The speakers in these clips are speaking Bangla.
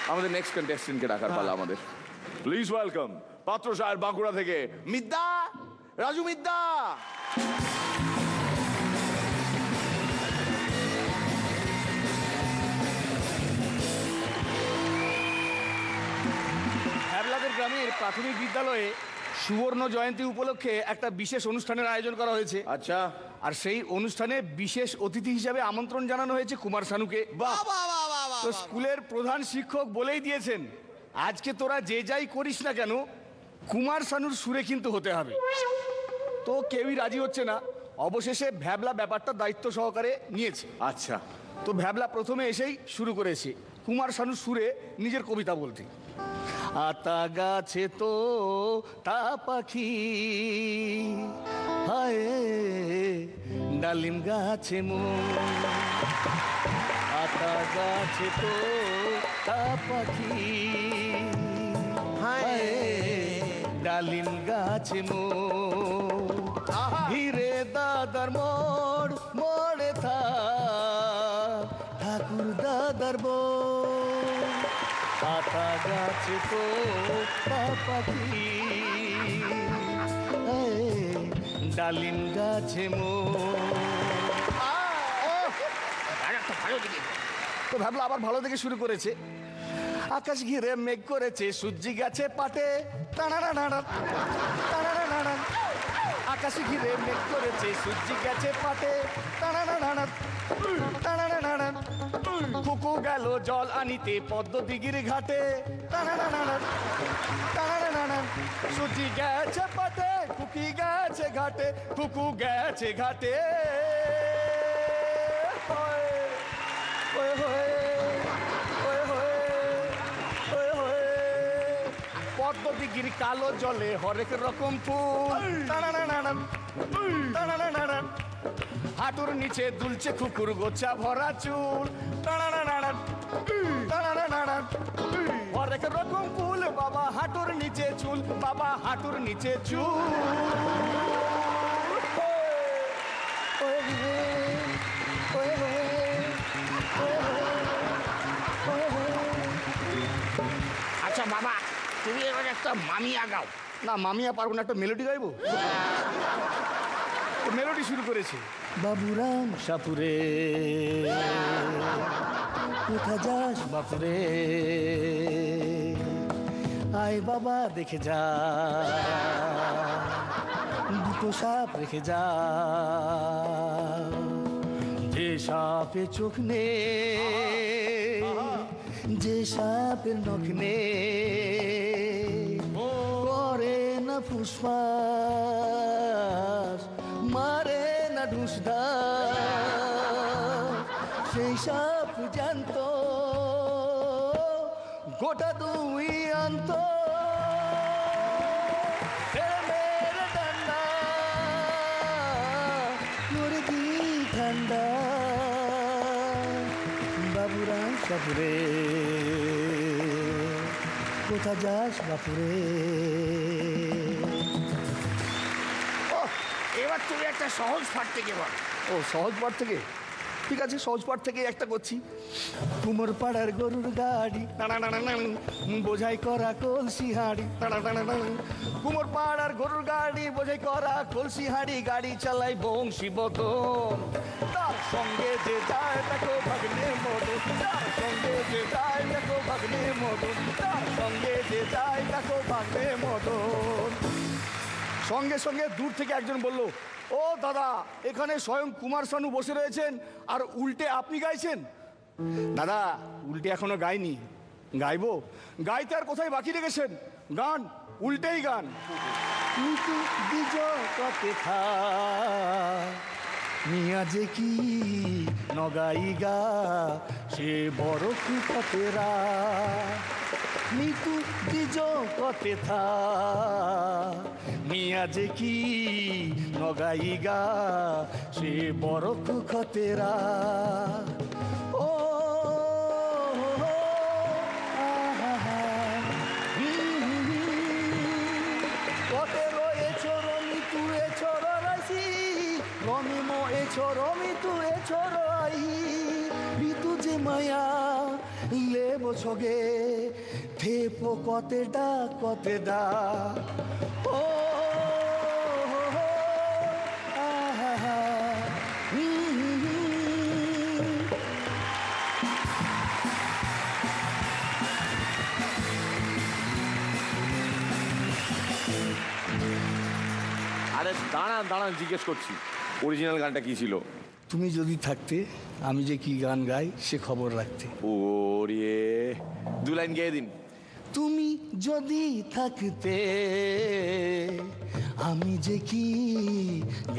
আমাদের নেক্সট কন্টেস্টেন্টকে ডাকার পালা আমাদের। প্লিজ ওয়েলকাম পাত্র সাহের বাঁকুড়া থেকে মিদ্দা, রাজু মিদ্দা। হ্যাবলাদের গ্রামের প্রাথমিক বিদ্যালয়ে সুবর্ণ জয়ন্তী উপলক্ষে একটা বিশেষ অনুষ্ঠানের আয়োজন করা হয়েছে। আচ্ছা, আর সেই অনুষ্ঠানে বিশেষ অতিথি হিসাবে আমন্ত্রণ জানানো হয়েছে কুমার শানুকে। তো স্কুলের প্রধান শিক্ষক বলেই দিয়েছেন, আজকে তোরা যে যাই করিস না কেন কুমার শানুর সুরে কিন্তু হতে হবে। তো কেউই রাজি হচ্ছে না। অবশেষে ভ্যাবলা ব্যাপারটা দায়িত্ব সহকারে নিয়েছে। আচ্ছা, তো ভ্যাবলা প্রথমে এসেই শুরু করেছে কুমার শানুর সুরে নিজের কবিতা বলতে। আতা গাছে তো তা পাখি, হায় ডালিম গাছে মন। আতা গাছে তো তা পাখি, হায় ডালিম গাছে মন। হিরে দাদার মোড় মোড়ে থা ঠাকুর দাদার বোন। আতা গাছে তো পাখি, ডালিম গাছে তো ভাবলো আবার ভালো থেকে শুরু করেছে। আকাশ ঘিরে মেঘ করেছে, সূর্যি গাছে পাটে। আকাশ ঘিরে মেঘ করেছে, সূর্যি গাছে পাটে। কুকু গেল জল আনিতে পদ্ম দিঘির ঘাটে। সূর্যি গেছে পাটে, কুকি গেছে ঘাটে, কুকু গেছে ঘাটে। পদ্ম দিঘির কালো জলে হরেক রকম ফুল। হাঁটুর নিচে দুলছে কুকুর গোছা ভরা চুল। হরেক রকম ফুল বাবা হাঁটুর নিচে চুল, বাবা হাঁটুর নিচে চুল। আচ্ছা বাবা, তুমি এবার একটা মামিয়া গাও। না, মামিয়া পারবো না, একটা মেলোডি গাইবো। মেলোডি শুরু করেছে। বাবুরাম সাপুরে কোথা যাস বাপুরে, আয় বাবা দেখে যা দুটো সাপ রেখে যা। যে সাপে চোখ নেই, যে সাপের নখ নেই, করে না ফুসফাস, মারে না ঢুসঢা, সেই সাপ জানত গোটা দুই আন্ত। মেরে ডান্ডা মুরগি ঠান্ডা, বাবুরাম সাপুরে কোথা যাস বাপুরে। এবার তুমি একটা সহজ পাঠ থেকে বল। ও, সহজ পাঠ থেকে? ঠিক আছে, সহজ পাঠ থেকে একটা করছি। কুমোর পাড়ার গরুর গাড়ি বোঝাই করা কলসি হাঁড়ি। কুমোর পাড়ার গরুর গাড়ি বোঝাই করা কলসি হাঁড়ি, গাড়ি চালাই বংশীবদন। তার সঙ্গে যে যায় দেখো ভাগ্নে মদন, তার সঙ্গে যে যায় দেখো ভাগ্নে মদন, তার সঙ্গে যে যায় দেখো ভাগ্নে মদন। সঙ্গে সঙ্গে দূর থেকে একজন বলল, ও দাদা, এখানে স্বয়ং কুমার শানু বসে রয়েছেন আর উল্টে আপনি গাইছেন। দাদা, উল্টে এখনো গাইনি, গাইবো। গাইতে আর কোথায় বাকি রেখেছেন? গান, উল্টেই গান। মিয়া যে কি নগাইগা সে বড় কুপতেরা, মিতু দিজ কতে থা মিয়া যে কি নগাইগা সে বড় কুখতেরা। ও কতে রয়েছ রমি তু এ ছড়াইছি, রমি মো এ ছড়মি তু এ ছড়াই ঋতু যে মায়া লেবো ছগে থেপো কতে ডা ও আহা আরে দাঁড়ান দাঁড়ান, জিজ্ঞেস করছি অরিজিনাল গানটা কি ছিল? তুমি যদি থাকতে আমি যে কি গান গাই সে খবর রাখতে। ওরে, দু লাইন গেয়ে দিন। তুমি যদি থাকতে আমি যে কি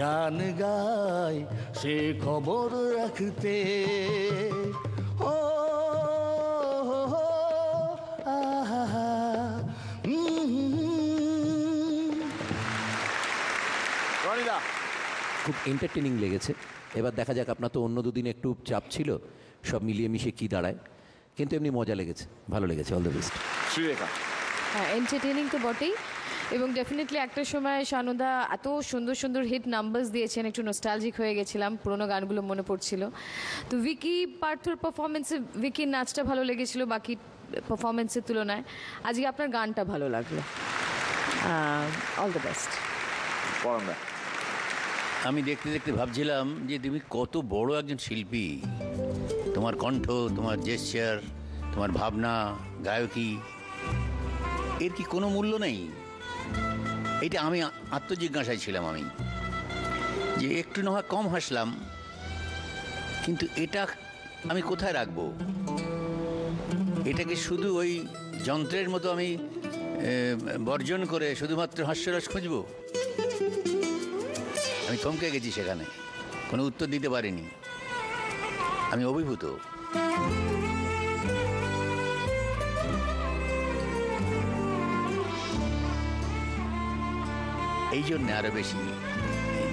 গান গাই সে খবর রাখতে। ও আহা রনিদা, খুব এন্টারটেনিং লেগেছে। এবার দেখা যাক, আপনার তো অন্য দুদিন একটু চাপ ছিল, সব মিলিয়ে মিশিয়ে কী দাঁড়ায়, কিন্তু এমনি মজা লেগেছে, ভালো লেগেছে। All the best. শ্রীরেখা। হ্যাঁ, এন্টারটেনিং তো বটেই, এবং ডেফিনেটলি একটা সময় শানুদা এত সুন্দর সুন্দর হিট নাম্বারস দিয়েছেন, একটু নস্টালজিক হয়ে গেছিলাম, পুরোনো গানগুলো মনে পড়ছিল। তো ভিকি পার্থর পারফরমেন্সে, ভিকির নাচটা ভালো লেগেছিল বাকি পারফরমেন্সের তুলনায়। আজকে আপনার গানটা ভালো লাগলো। All the best. পরমদা। আমি দেখতে দেখতে ভাবছিলাম যে তুমি কত বড় একজন শিল্পী। তোমার কণ্ঠ, তোমার জেস্চার, তোমার ভাবনা, গায়কী, এর কি কোনো মূল্য নেই? এটা আমি আত্মজিজ্ঞাসায় ছিলাম আমি, যে একটু না হয় কম হাসলাম, কিন্তু এটা আমি কোথায় রাখবো? এটাকে শুধু ওই যন্ত্রের মতো আমি বর্জন করে শুধুমাত্র হাস্যরস খুঁজবো? আমি থমকে গেছি সেখানে, কোনো উত্তর দিতে পারিনি। আমি অভিভূত। এই জন্যে আরো বেশি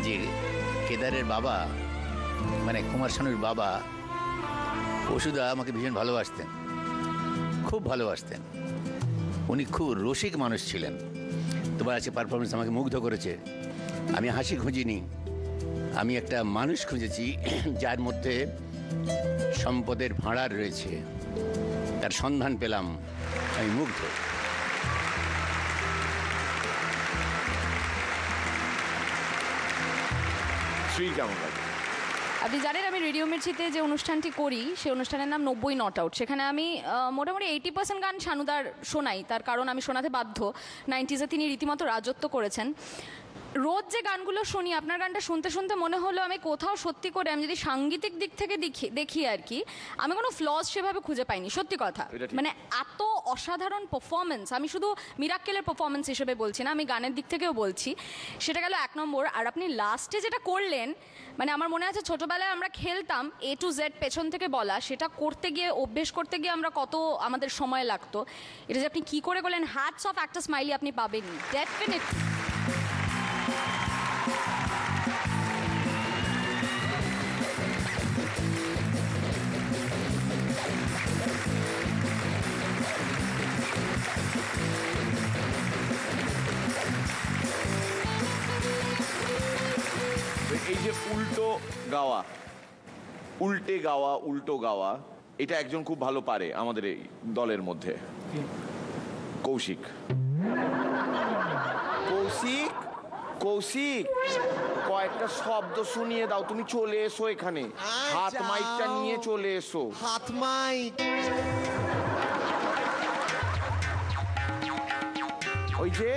যে কেদারের বাবা, মানে কুমার শানুর বাবা বসুদা আমাকে ভীষণ ভালোবাসতেন, খুব ভালোবাসতেন। উনি খুব রসিক মানুষ ছিলেন। তোমার আছে পারফরমেন্স আমাকে মুগ্ধ করেছে। আমি হাসি খুঁজিনি, আমি একটা মানুষ খুঁজেছি যার মধ্যে সম্পদের ভাঁড়ার রয়েছে, তার সন্ধান পেলাম, আমি মুগ্ধ। শ্রী কেমন লাগে? আপনি জানেন আমি রেডিও মির্চিতে যে অনুষ্ঠানটি করি সেই অনুষ্ঠানের নাম 90 নট আউট। সেখানে আমি মোটামুটি 80% গান শানুদার শোনাই, তার কারণ আমি শোনাতে বাধ্য। 90s তিনি রীতিমতো রাজত্ব করেছেন। রোজ যে গানগুলো শুনি, আপনার গানটা শুনতে শুনতে মনে হলো আমি কোথাও সত্যি করে, আমি যদি সাংগীতিক দিক থেকে দেখি আর কি, আমি কোনো ফ্লস সেভাবে খুঁজে পাইনি, সত্যি কথা। মানে এত অসাধারণ পারফরমেন্স, আমি শুধু মিরাক্কেলের পারফরমেন্স হিসেবে বলছি না, আমি গানের দিক থেকেও বলছি। সেটা গেল 1 নম্বর। আর আপনি লাস্টে যেটা করলেন, মানে আমার মনে আছে ছোটবেলায় আমরা খেলতাম A to Z পেছন থেকে বলা, সেটা করতে গিয়ে, অভ্যেস করতে গিয়ে আমরা কত আমাদের সময় লাগতো। এটা যে আপনি কি করে করলেন, হ্যাটস অফ, একটা স্মাইলি আপনি পাবেনই ডেফিনেটলি। এই যে উল্টো গাওয়া, উল্টো গাওয়া, এটা একজন খুব ভালো পারে আমাদের এই দলের মধ্যে, কৌশিক। কৌশিক, কৌশিক, কয়েকটা শব্দ শুনিয়ে দাও। তুমি চলে এসো এখানে, হাত মাইকটা নিয়ে চলে এসো। হাত মাইক। ওই যে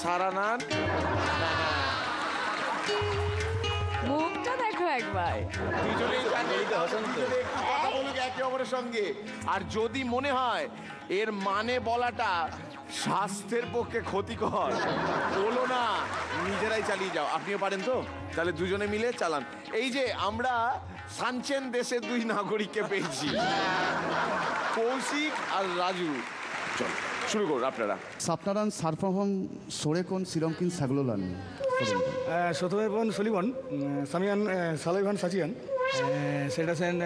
সারানার মুখটা দেখো একবার। দুজনেই জানে, দুজনে একটু কথা বলুক একে অপরের সঙ্গে। আর যদি মনে হয় এর মানে বলাটা স্বাস্থ্যের পক্ষে ক্ষতিকর, বলো না, নিজেরাই চালিয়ে যাও। আপনিও পারেন তো? তাহলে দুজনে মিলে চালান। এই যে আমরা সানচেন দেশের 2 নাগরিককে পেয়েছি, কৌশিক আর রাজু। চলো শুরু করুন আপনারা। সাপনারান সারফাহম সোরেকন শ্রীলঙ্কিন সাগলোলান সতমেবন সলিবন সামিয়ান সালাইভান সাচিয়ান সেটা Sen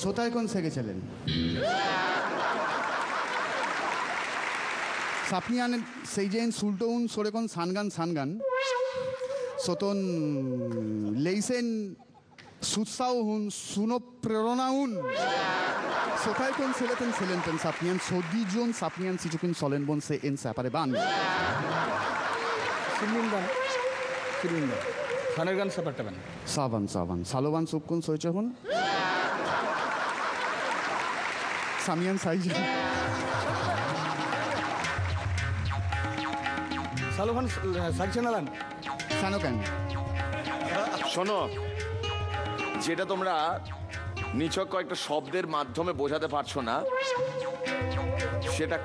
সোতায়কন সেগেছিলেন সাপনিয়ান সেইজেন সুলটোউন সোরেকন সানগান সানগান সতন লেইসেন Sutsauhun, Sunopreronaun. Sotaikon seleten selenten sapien, Sodijon sapien sichukin solenbon se en sapareban. সিলমিনদান সিলমিনদান সানের গান সাপারটাবেন Savan, Savan. Salovan supkun soichahun. Samian Saijan. সালোভান সাকছেনালান Sanokan. শোনো, যেটা তোমরা নিছক কয়েকটা শব্দের মাধ্যমে বোঝাতে পারছো না, সেটা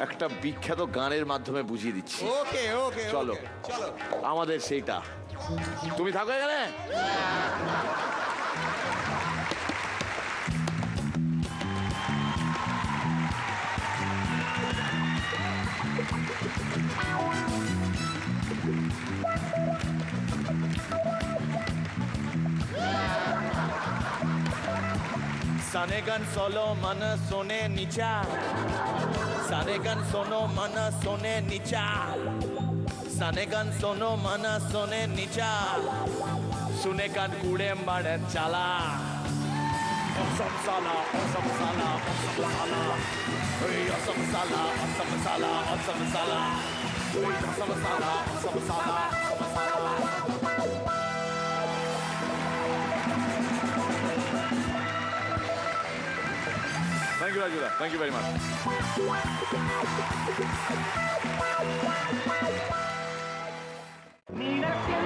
একটা বিখ্যাত গানের মাধ্যমে বুঝিয়ে দিচ্ছি। ওকে ওকে চলো চলো আমাদের সেইটা। তুমি থাকো এখানে। সানেগান সোলো মন সোনে নিচা, সানেগান সোনো মন সোনে নিচা, সানেগান সোনো মন সোনে নিচা, শুনে গান কুড়ে মারে চালা। অসম সালা অসম সালা অসম সালা, ওই অসম সালা অসম সালা অসম সালা, ওই অসম সালা অসম সালা অসম সালা। Thank you, Rajula. Thank you very much. Mira que